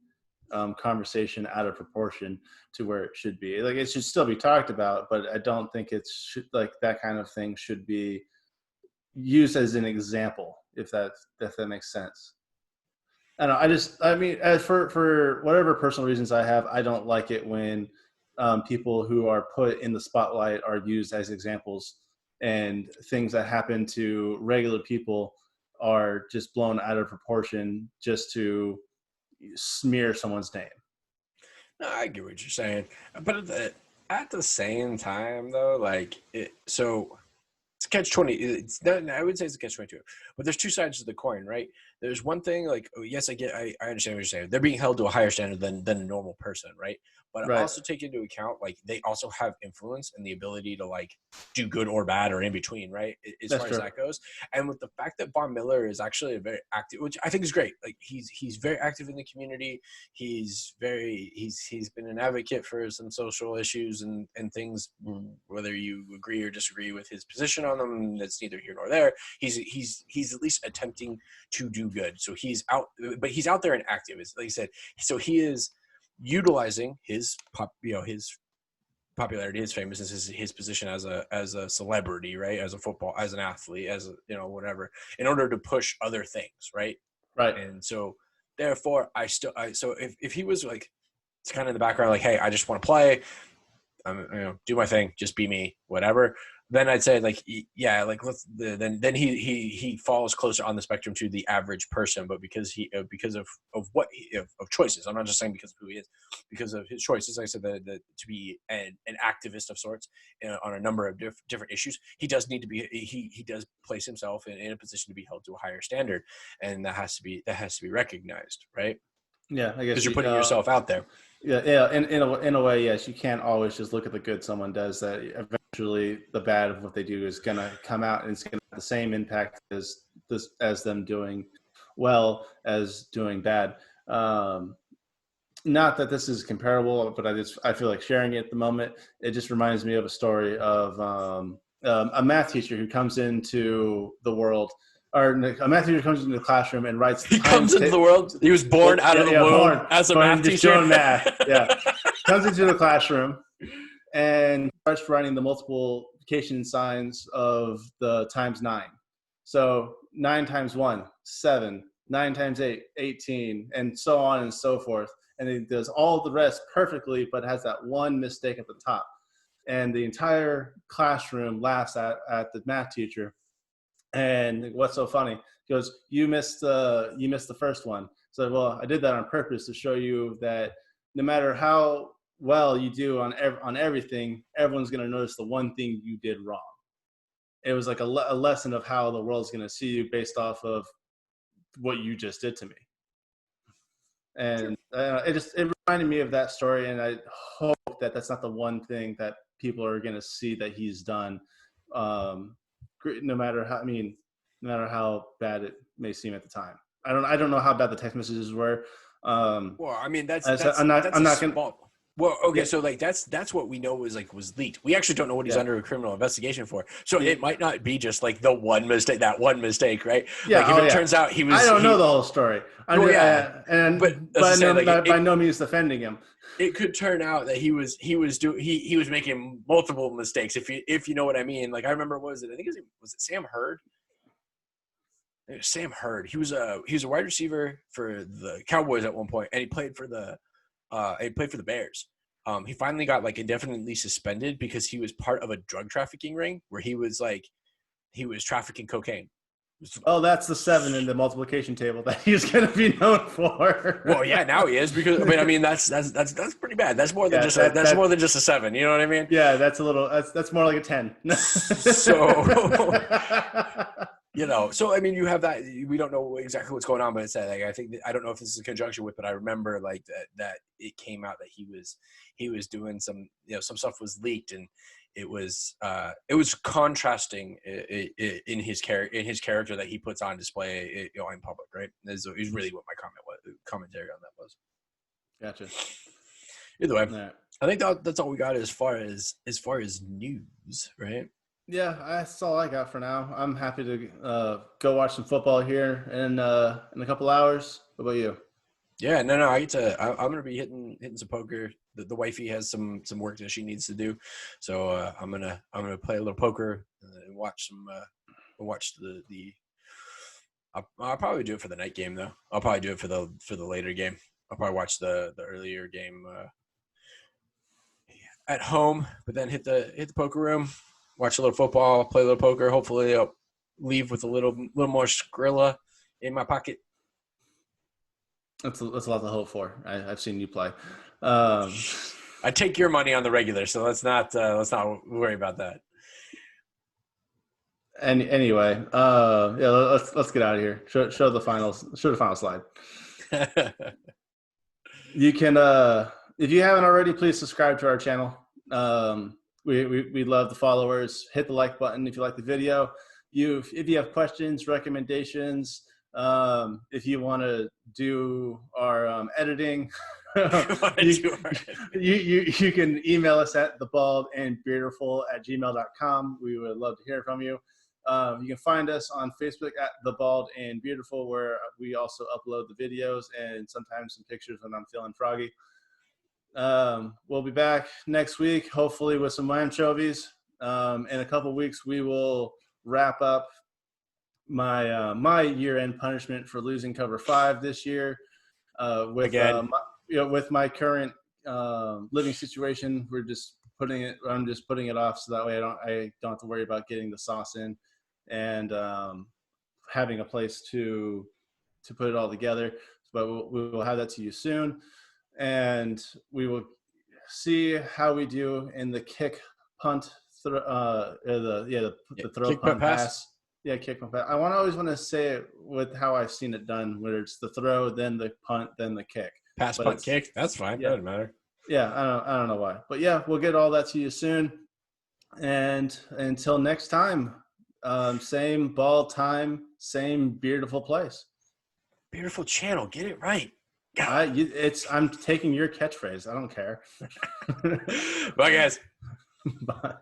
conversation out of proportion to where it should be. Like, it should still be talked about, but I don't think it's like that kind of thing should be used as an example, if that makes sense. I mean, as for whatever personal reasons I have, I don't like it when people who are put in the spotlight are used as examples, and things that happen to regular people are just blown out of proportion just to smear someone's name. No, I get what you're saying, but at the same time, though, like so. It's catch-20. I would say it's a catch-22, but there's two sides to the coin, right? There's one thing like, yes, I understand what you're saying. They're being held to a higher standard than a normal person, right? but Right. also take into account like they also have influence and the ability to like do good or bad or in between, right? As That's far true. as that goes. And with the fact that Von Miller is actually a very active, which I think is great. Like he's very active in the community. He's been an advocate for some social issues and things, whether you agree or disagree with his position on them, that's neither here nor there. He's at least attempting to do good. So he's out, but he's out there and active. It's like I said, so he is utilizing his popularity, his famousness, his position as a celebrity, right? As an athlete, as a, whatever, in order to push other things, right? Right. And so therefore so if he was like, it's kind of in the background, like, hey, I just want to play, do my thing, just be me, whatever, then I'd say like, yeah, like then he falls closer on the spectrum to the average person. But because of choices, I'm not just saying because of who he is, because of his choices, like I said, that to be an activist of sorts on a number of different issues, he does need to be, he does place himself in a position to be held to a higher standard, and that has to be recognized, right? Yeah, I guess Because you're putting yourself out there. Yeah. In a way, yes, you can't always just look at the good someone does. That eventually, the bad of what they do is going to come out, and it's going to have the same impact as them doing well as doing bad. Not that this is comparable, but I feel like sharing it at the moment. It just reminds me of a story of a math teacher who comes into the world. Or a math teacher comes into the classroom and writes. He comes into the world. He was born out of the womb as a math teacher. Doing math. Yeah, comes into the classroom and starts writing the multiplication signs of the times 9. So 9 times 1, 7. 9 times 8, 18, and so on and so forth. And he does all the rest perfectly, but has that one mistake at the top. And the entire classroom laughs at the math teacher. And what's so funny? He goes, you missed the first one. So, well, I did that on purpose to show you that no matter how well you do on everything, everyone's going to notice the one thing you did wrong. It was like a lesson of how the world's going to see you based off of what you just did to me. And it reminded me of that story. And I hope that that's not the one thing that people are going to see that he's done. No matter how bad it may seem at the time. I don't know how bad the text messages were. Well, I mean, so like that's what we know was leaked. We actually don't know what he's under a criminal investigation for. So it might not be just like that one mistake, right? Yeah. Like if it turns out he was, I don't know the whole story. But by no means defending him. It could turn out that he was making multiple mistakes. If you know what I mean. Like I remember, was it Sam Hurd? It was Sam Hurd. He was a wide receiver for the Cowboys at one point, and he played for the Bears. He finally got like indefinitely suspended because he was part of a drug trafficking ring where he was trafficking cocaine. Oh, that's the 7 in the multiplication table that he's going to be known for. Well, yeah, now he is because I mean that's pretty bad. That's more than more than just a 7. You know what I mean? Yeah, that's more like a 10. So. So I mean, you have that. We don't know exactly what's going on, but it's that. Like, I think I don't know if this is in conjunction with, but I remember like that it came out that he was doing some stuff was leaked, and it was contrasting in his character that he puts on display in public, right? Is really what my commentary on that was. Gotcha. Either way, right. I think that's all we got as far as news, right? Yeah, that's all I got for now. I'm happy to go watch some football here in a couple hours. What about you? Yeah, no, I'm gonna be hitting some poker. The wifey has some work that she needs to do, so I'm gonna play a little poker and watch the. I'll probably do it for the night game though. I'll probably do it for the later game. I'll probably watch the earlier game at home, but then hit the poker room. Watch a little football, play a little poker. Hopefully, I'll leave with a little more Skrilla in my pocket. That's a lot to hope for. I've seen you play. I take your money on the regular, so let's not worry about that. And anyway, let's get out of here. Show the final slide. You can if you haven't already, please subscribe to our channel. We love the followers. Hit the like button if you like the video. If you have questions, recommendations, if you want to do our editing, you can email us at theballandbeardiful@gmail.com. We would love to hear from you. You can find us on Facebook at The Bald and Beardiful, where we also upload the videos and sometimes some pictures when I'm feeling froggy. We'll be back next week, hopefully with some anchovies. In a couple weeks, we will wrap up my year-end punishment for losing cover 5 this year. With my current living situation, I'm just putting it off so that way I don't have to worry about getting the sauce in and having a place to put it all together. But we will have that to you soon, and we will see how we do in the kick punt the throw kick punt pass. Yeah, kick punt pass. I always want to say it with how I've seen it done, where it's the throw, then the punt, then the kick. Pass, punt, kick. That's fine. Yeah. Doesn't matter. Yeah, I don't know why, but yeah, we'll get all that to you soon. And until next time, same ball time, same Beardiful place. Beautiful channel. Get it right. I'm taking your catchphrase. I don't care. Bye, guys. Bye.